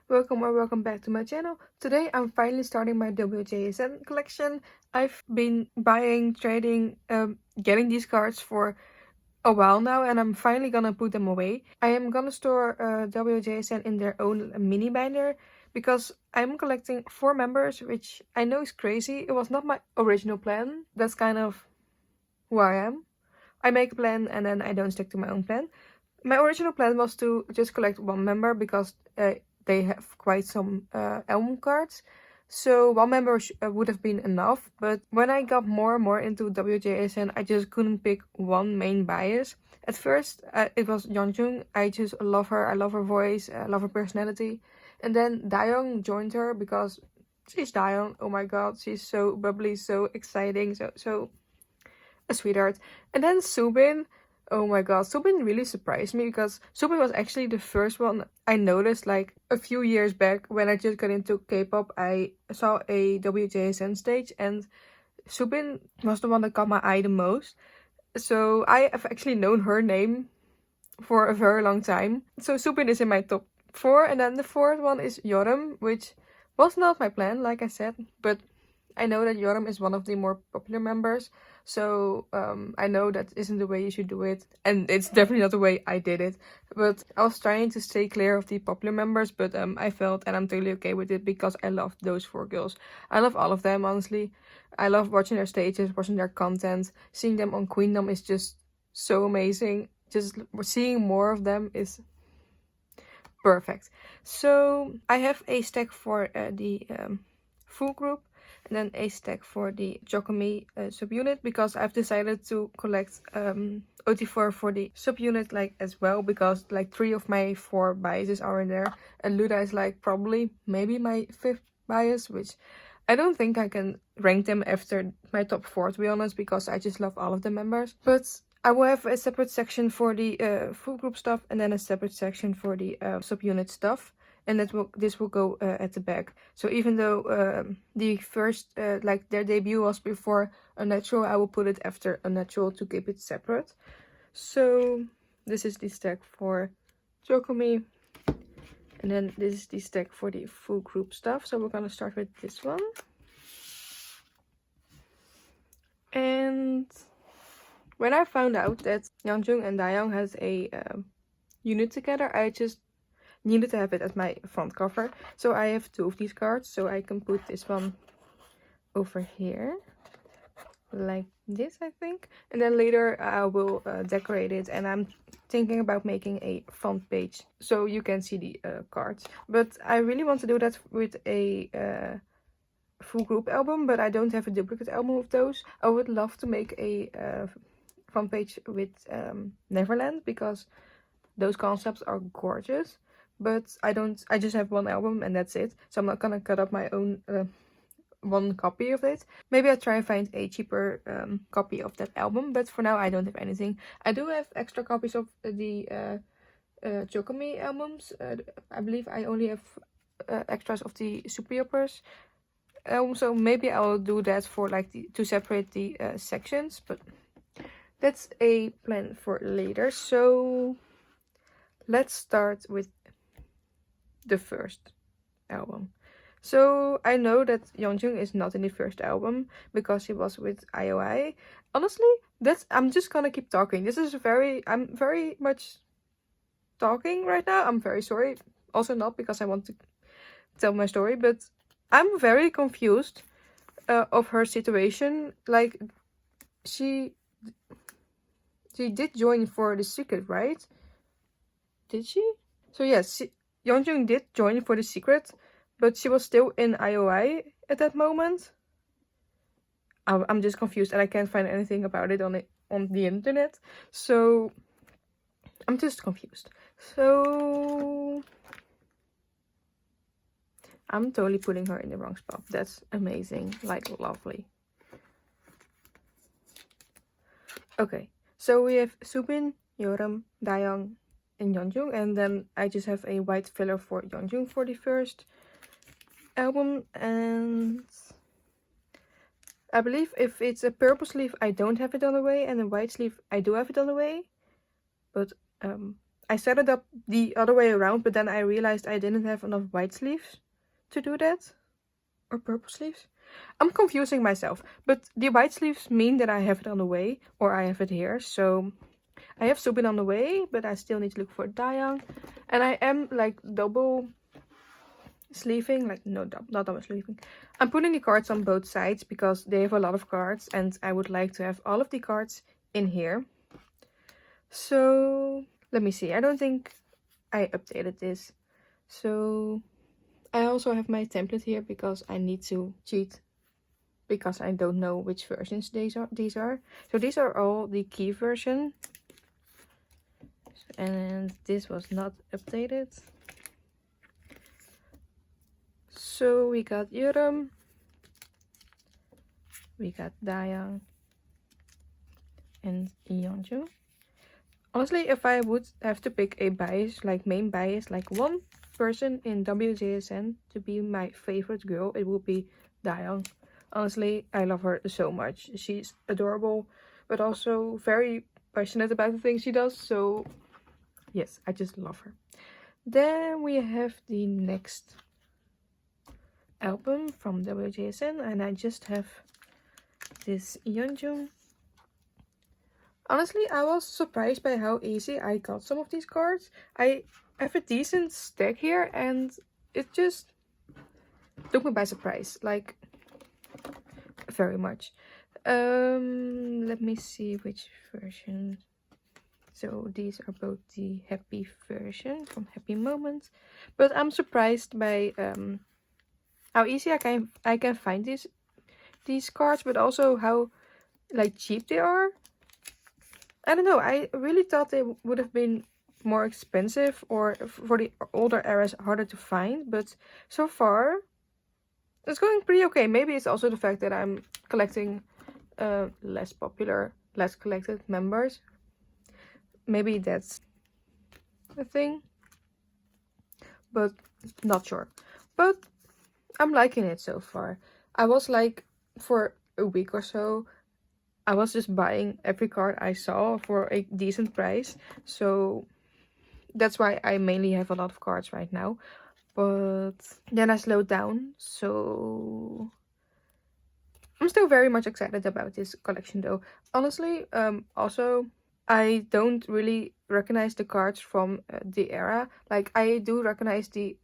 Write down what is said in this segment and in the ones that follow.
Welcome or welcome back to my channel. Today I'm finally starting my WJSN collection. I've been buying, trading, getting these cards for a while now, and I'm finally gonna put them away. I am gonna store WJSN in their own mini binder because I'm collecting 4 members, which I know is crazy. It was not my original plan. That's kind of who I am. I make a plan and then I don't stick to my own plan. My original plan was to just collect 1 member because they have quite some album cards. So 1 member would have been enough. But when I got more and more into WJSN, I just couldn't pick one main bias. At first, it was Yeonjung. I just love her. I love her voice. I love her personality. And then Dayoung joined her because she's Dayoung. Oh my god, she's so bubbly, so exciting, so a sweetheart. And then Subin. Oh my god, Subin really surprised me because Subin was actually the first one I noticed like a few years back when I just got into K-pop. I saw a WJSN stage and Subin was the one that caught my eye the most. So I have actually known her name for a very long time. So Subin is in my top 4, and then the 4th one is Yoram, which was not my plan, like I said, but I know that Yoram is one of the more popular members, so I know that isn't the way you should do it, and it's definitely not the way I did it. But I was trying to stay clear of the popular members, but I felt, and I'm totally okay with it because I love those 4 girls. I love all of them, honestly. I love watching their stages, watching their content. Seeing them on Queendom is just so amazing. Just seeing more of them is perfect. So I have a stack for the full group, and then a stack for the Jokomi subunit because I've decided to collect OT4 for the subunit like as well, because like 3 of my 4 biases are in there, and Luda is like probably maybe my 5th bias, which I don't think I can rank them after my top 4, to be honest, because I just love all of the members. But I will have a separate section for the full group stuff and then a separate section for the subunit stuff. And this will go at the back. So even though the first, like their debut was before Unnatural, I will put it after Unnatural to keep it separate. So this is the stack for Jokomi. And then this is the stack for the full group stuff. So we're gonna start with this one. And when I found out that Yeonjung and Dayoung has a unit together, I just needed to have it as my front cover. So I have 2 of these cards, so I can put this one over here like this, I think, and then later I will decorate it, and I'm thinking about making a front page so you can see the cards. But I really want to do that with a full group album, but I don't have a duplicate album of those. I would love to make a front page with Neverland because those concepts are gorgeous, but I just have 1 album and that's it, so I'm not gonna cut up my own 1 copy of it. Maybe I'll try and find a cheaper copy of that album, but for now I don't have anything. I do have extra copies of the Jokomi albums. I believe I only have extras of the Superioppers album, so maybe I'll do that for like to separate the sections, but that's a plan for later. So let's start with the first album. So I know that Yeonjung is not in the first album because he was with IOI. Honestly, I'm just gonna keep talking. I'm very much talking right now. I'm very sorry. Also not because I want to tell my story, but I'm very confused of her situation. Like, she did join for the secret, right? Did she? So yes, Yeonjung did join for the secret, but she was still in IOI at that moment. I'm just confused and I can't find anything about it on the internet. So I'm just confused. So I'm totally putting her in the wrong spot. That's amazing. Like, lovely. Okay, so we have Subin, Yoram, Dayoung, and Yeonjung, and then I just have a white filler for Yeonjung for the first album. And I believe if it's a purple sleeve I don't have it on the way, and a white sleeve I do have it on the way, but I set it up the other way around, but then I realized I didn't have enough white sleeves to do that. Or purple sleeves? I'm confusing myself, but the white sleeves mean that I have it on the way, or I have it here. So I have subin on the way, but I still need to look for dayang. And I am like double sleeving, like no, not double sleeving. I'm putting the cards on both sides because they have a lot of cards and I would like to have all of the cards in here. So let me see, I don't think I updated this. So I also have my template here because I need to cheat because I don't know which versions these are. So these are all the key version. And this was not updated. So we got Yuram, we got Dayang, and Yeonju. Honestly, if I would have to pick a bias, like main bias, like one person in WJSN to be my favorite girl, it would be Dayang. Honestly, I love her so much. She's adorable, but also very passionate about the things she does. So yes, I just love her. Then we have the next album from WJSN, and I just have this Yeonju. Honestly, I was surprised by how easy I got some of these cards. I have a decent stack here and it just took me by surprise, like very much. Let me see which version. So these are both the happy version from Happy Moments, but I'm surprised by how easy I can find these cards, but also how like cheap they are. I don't know, I really thought they would have been more expensive or for the older eras harder to find, but so far it's going pretty okay. Maybe it's also the fact that I'm collecting less popular, less collected members. Maybe that's a thing, but not sure. But I'm liking it so far. I was like, for a week or so, I was just buying every card I saw for a decent price. So that's why I mainly have a lot of cards right now. But then I slowed down. So I'm still very much excited about this collection though. Honestly, also I don't really recognize the cards from the era. Like I do recognize the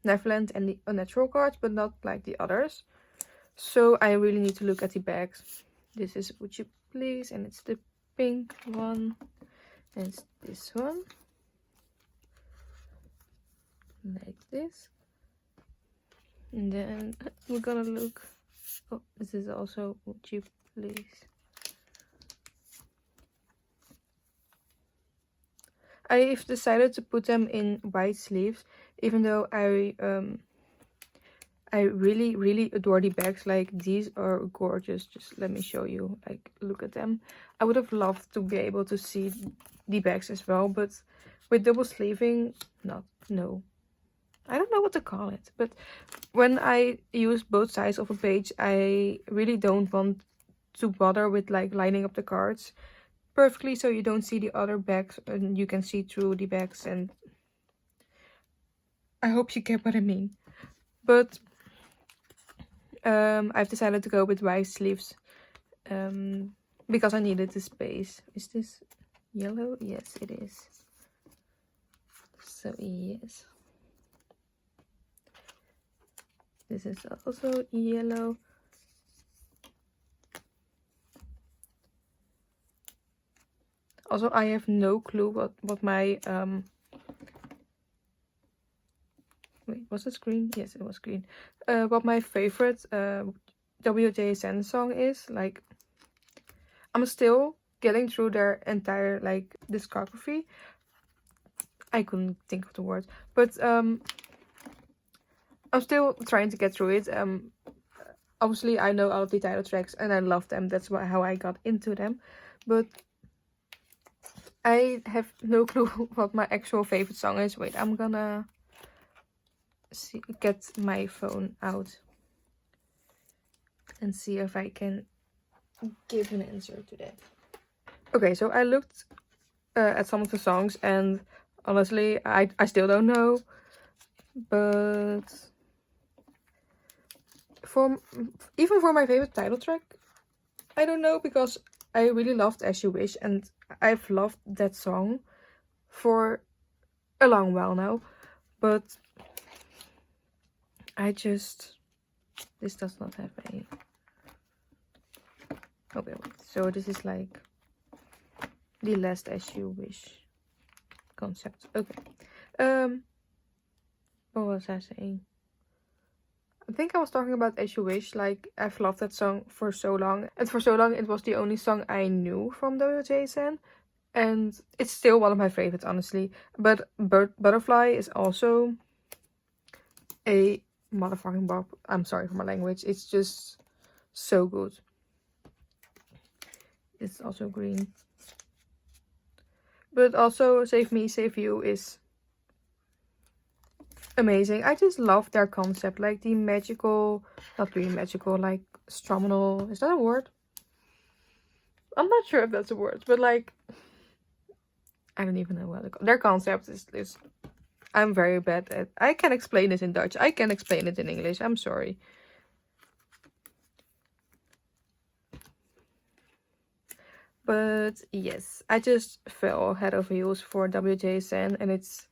Neverland and the Unnatural cards, but not like the others. So I really need to look at the bags. This is Would You Please, and it's the pink one. And it's this one. Like this. And then we're gonna look. Oh, this is also Would You Please. I've decided to put them in white sleeves, even though I really adore the bags. Like these are gorgeous. Just let me show you. Like look at them. I would have loved to be able to see the bags as well, but with double sleeving, no. I don't know what to call it, but when I use both sides of a page, I really don't want to bother with like lining up the cards perfectly so you don't see the other bags and you can see through the bags, and I hope you get what I mean. But I've decided to go with white sleeves because I needed the space. Is this yellow? Yes, it is. So yes, this is also yellow. Also, I have no clue what my wait, was it green? Yes, it was green. What my favorite WJSN song is. Like, I'm still getting through their entire like discography. I couldn't think of the words, but I'm still trying to get through it. Obviously I know all of the title tracks and I love them. That's how I got into them, but I have no clue what my actual favorite song is. Wait, I'm gonna get my phone out and see if I can give an answer to that. Okay, so I looked at some of the songs, and Honestly, I still don't know. But even for my favorite title track, I don't know, because I really loved As You Wish, and I've loved that song for a long while now. But this does not have a... Okay, wait. So this is like the last As You Wish concept. Okay. What was I saying? I think I was talking about As You Wish. Like, I've loved that song for so long. And for so long, it was the only song I knew from WJSN. And it's still one of my favorites, honestly. But Butterfly is also a motherfucking bop. I'm sorry for my language. It's just so good. It's also green. But also Save Me, Save You is amazing. I just love their concept. Like the magical, not really magical, like strominal. Is that a word? I'm not sure if that's a word, but like, I don't even know what their concept is. I'm very bad at... I can explain it in Dutch. I can explain it in English. I'm sorry. But yes, I just fell head over heels for WJSN, and it's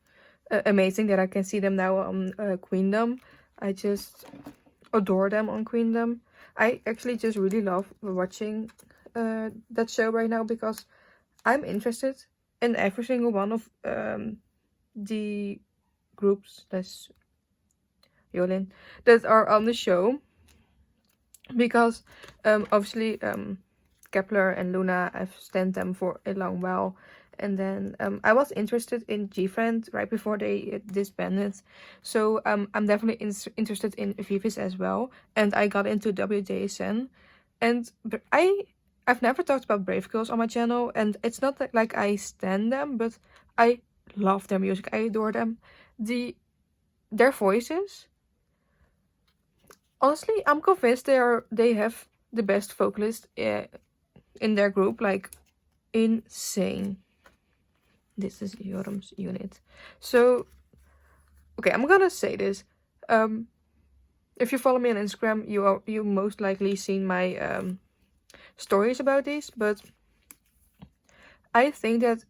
amazing that I can see them now on Queendom. I just adore them on Queendom. I actually just really love watching that show right now, because I'm interested in every single one of the groups that's Jolin that are on the show, because obviously Kepler and Luna, I've stan them for a long while, and then I was interested in G-Friend right before they disbanded, so I'm definitely interested in Vivis as well, and I got into WJSN, and I've never talked about Brave Girls on my channel, and it's not that like I stan them, but I love their music. I adore them. Their voices, honestly, I'm convinced they have the best vocalist in their group. Like, insane. This is Jorum's unit. So, okay, I'm gonna say this. If you follow me on Instagram, you most likely seen my stories about this, but I think that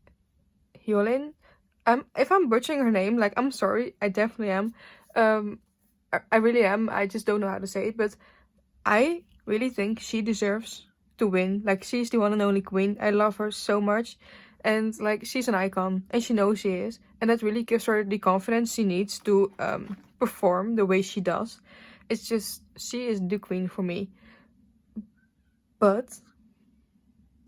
Hyolyn, if I'm butchering her name, like, I'm sorry, I definitely am. I really am. I just don't know how to say it, but I really think she deserves to win. Like, she's the one and only queen. I love her so much, and like, she's an icon, and she knows she is, and that really gives her the confidence she needs to perform the way she does. It's just, she is the queen for me. But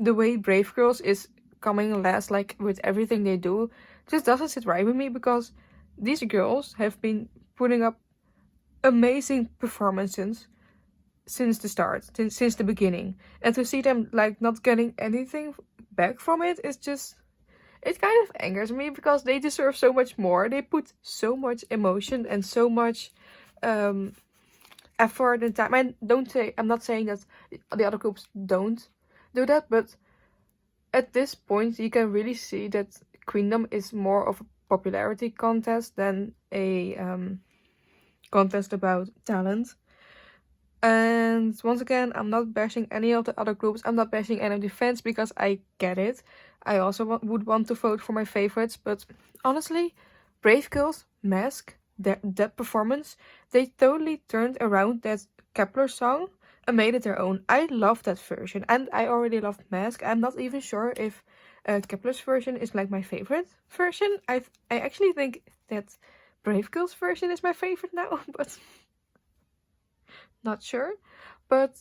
the way Brave Girls is coming last, like with everything they do, just doesn't sit right with me, because these girls have been putting up amazing performances since the start, since the beginning, and to see them like not getting anything back from it is just, it kind of angers me, because they deserve so much more. They put so much emotion and so much effort and time. I'm not saying that the other groups don't do that, but at this point you can really see that Queendom is more of a popularity contest than a contest about talent. And once again, I'm not bashing any of the other groups. I'm not bashing any of the fans, because I get it. I also would want to vote for my favorites. But honestly, Brave Girls, Mask, that performance, they totally turned around that Kepler song and made it their own. I love that version. And I already loved Mask. I'm not even sure if Kepler's version is like my favorite version. I actually think that Brave Girls version is my favorite now. But... not sure. But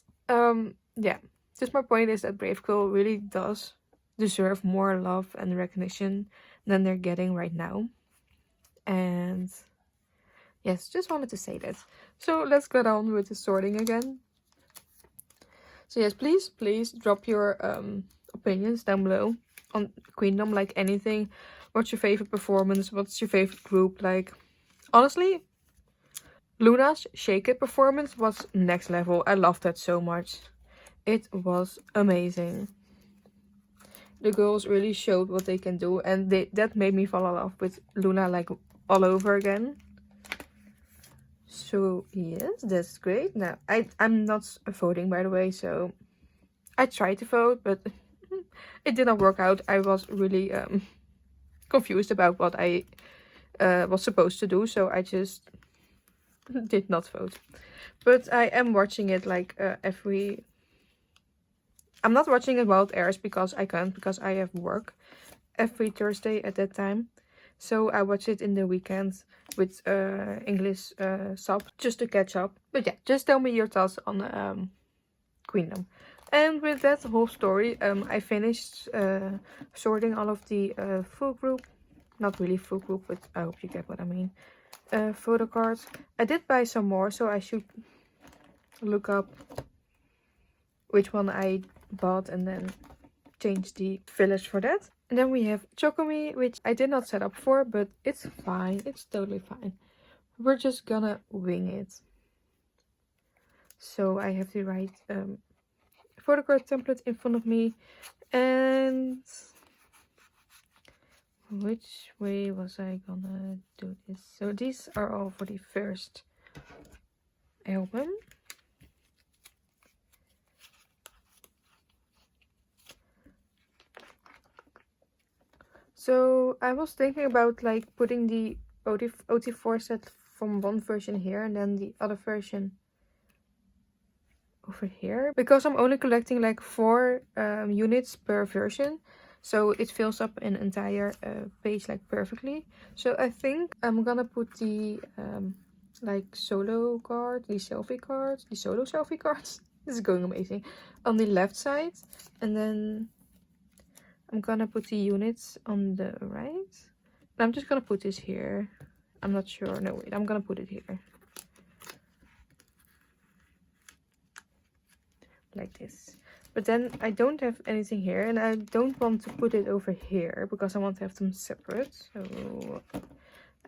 yeah, just my point is that Brave Girl really does deserve more love and recognition than they're getting right now. And yes, just wanted to say that. So let's get on with the sorting again. So yes, please drop your opinions down below on Queendom, like anything. What's your favorite performance? What's your favorite group? Like, honestly, Luna's Shake It performance was next level. I loved that so much. It was amazing. the girls really showed what they can do, and that made me fall in love with Luna like all over again. So yes, that's great. Now I'm not voting, by the way, so I tried to vote, but it did not work out. I was really confused about what I was supposed to do, so I just did not vote. But I am watching it like every... I'm not watching it while it airs because I can't, because I have work every Thursday at that time. So I watch it in the weekends with English sub just to catch up. But yeah, just tell me your thoughts on Queendom. And with that whole story, I finished sorting all of the full group. Not really full group, but I hope you get what I mean. Photo cards. I did buy some more, so I should look up which one I bought and then change the fillers for that. And then we have Chocomi, which I did not set up for, but it's fine. It's totally fine. We're just gonna wing it. So I have the right photo card template in front of me. And which way was I gonna do this? So these are all for the first album. So I was thinking about like putting the OT4 set from one version here and then the other version over here, because I'm only collecting like 4 units per version, so it fills up an entire page like perfectly. So I think I'm gonna put the like solo card, the selfie cards, the solo selfie cards, this is going amazing, on the left side, and then I'm gonna put the units on the right. I'm just gonna put this here. I'm not sure. No, wait. I'm gonna put it here. Like this. But then I don't have anything here. And I don't want to put it over here because I want to have them separate. So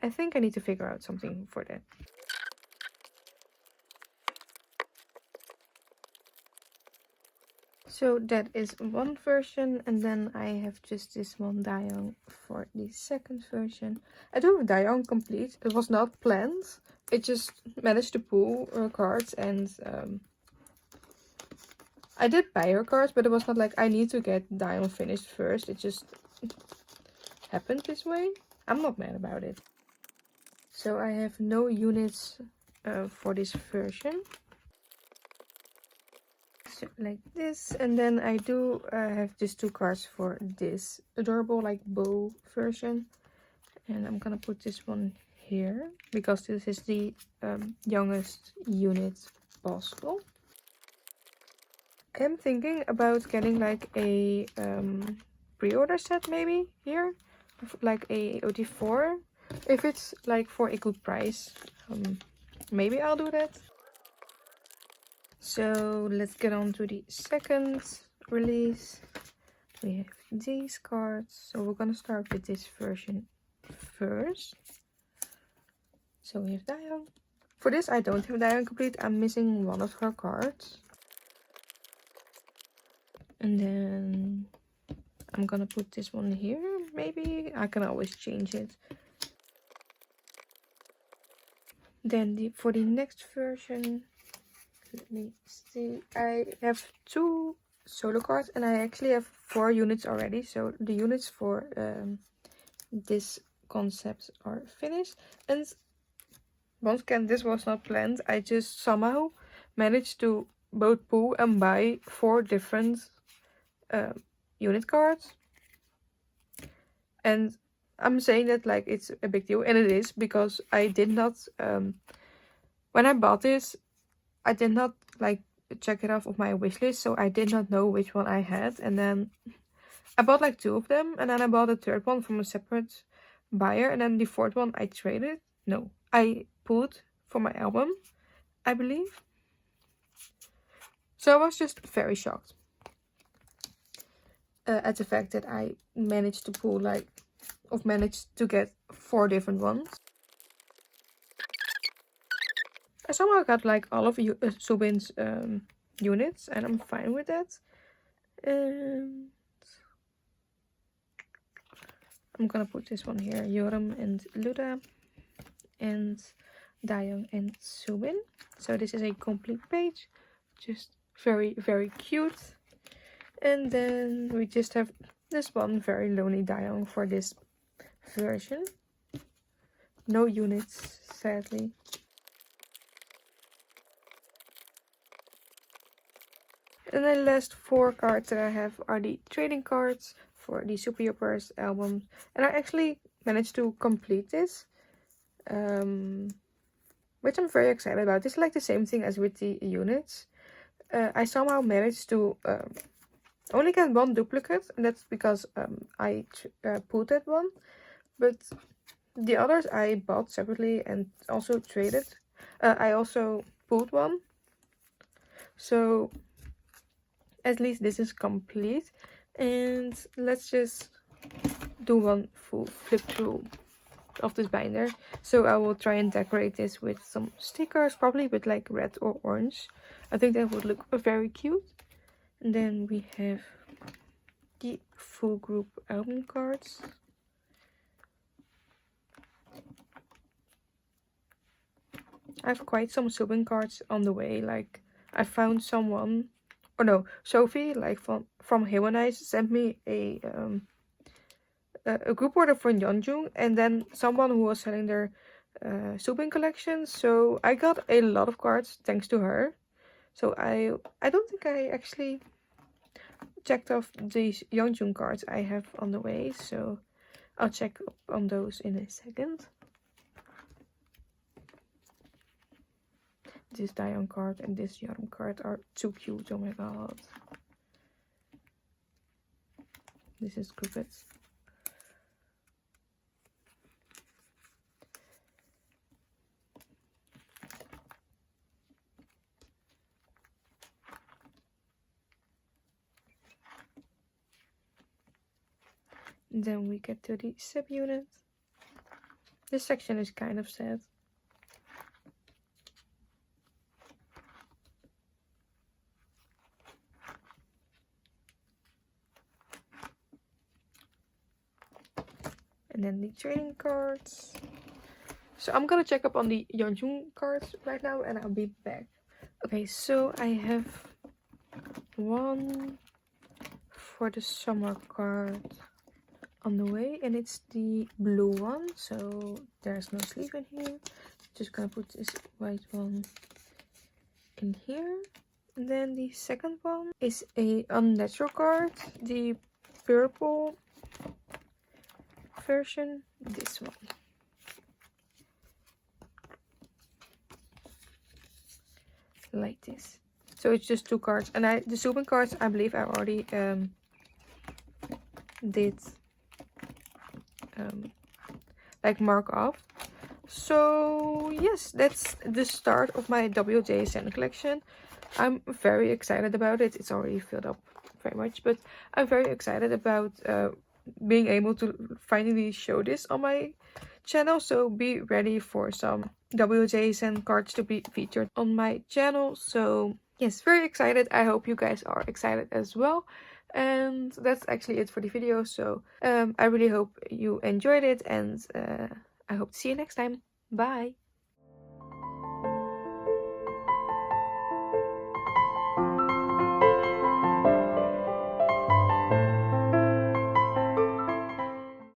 I think I need to figure out something for that. So that is one version, and then I have just this one Dion for the second version. I do have Dion complete. It was not planned. It just managed to pull cards, and I did buy her cards, but it was not like I need to get Dion finished first. It just happened this way. I'm not mad about it. So I have no units for this version. So like this, and then I do have just 2 cards for this adorable like bow version, and I'm gonna put this one here because this is the youngest unit possible. I am thinking about getting like a pre-order set maybe here, like a OT4, if it's like for a good price. Maybe I'll do that. So let's get on to the second release. We have these cards. So we're gonna start with this version first. So we have Dion. For this I don't have Dion complete. I'm missing one of her cards. And then I'm gonna put this one here. Maybe I can always change it. Then for the next version, let me see. I have 2 solo cards, and I actually have 4 units already. So the units for this concept are finished. And once again, this was not planned. I just somehow managed to both pull and buy 4 different unit cards. And I'm saying that like it's a big deal, and it is, because I did not when I bought this, I did not like check it off of my wish list, so I did not know which one I had. And then I bought like 2 of them, and then I bought a third one from a separate buyer, and then the 4th one I traded. No, I pulled for my album, I believe. So I was just very shocked at the fact that I managed to pull like, or managed to get 4 different ones. I somehow got like all of Subin's units, and I'm fine with that. And I'm gonna put this one here, Joram and Luda, and Dayang and Subin. So this is a complete page, just very, very cute. And then we just have this one very lonely Dayang for this version. No units, sadly. And the last 4 cards that I have are the trading cards for the Super Yoppers album. And I actually managed to complete this, which I'm very excited about. It's like the same thing as with the units. I somehow managed to only get 1 duplicate, and that's because I pulled that one. But the others I bought separately and also traded. I also pulled one. So at least this is complete. And let's just do one full flip through of this binder. So I will try and decorate this with some stickers, probably with like red or orange. I think that would look very cute. And then we have the full group album cards. I have quite some subun cards on the way. Like I found someone, or no, Sophie, like from Hewanize, sent me a group order for Yeonjung, and then someone who was selling their subun collection. So I got a lot of cards thanks to her. So I don't think I actually checked off these Yeonjung cards I have on the way. So I'll check up on those in a second. This Dion card and this Yoram card are too cute. Oh my god. This is Cupid. Then we get to the subunit. This section is kind of sad. And then the trading cards. So I'm gonna check up on the Yeonjung cards right now and I'll be back. Okay, so I have one for the summer card on the way, and it's the blue one, so there's no sleeve in here. Just gonna put this white one in here. And then the second one is a unnatural card, the purple version, this one. Like this. So it's just 2 cards, and the subun cards I believe I already did like mark off. So yes, that's the start of my WJSN collection. I'm very excited about it. It's already filled up very much, but I'm very excited about being able to finally show this on my channel. So be ready for some WJSN cards to be featured on my channel. So yes, very excited. I hope you guys are excited as well. And that's actually it for the video. So I really hope you enjoyed it, and I hope to see you next time. Bye!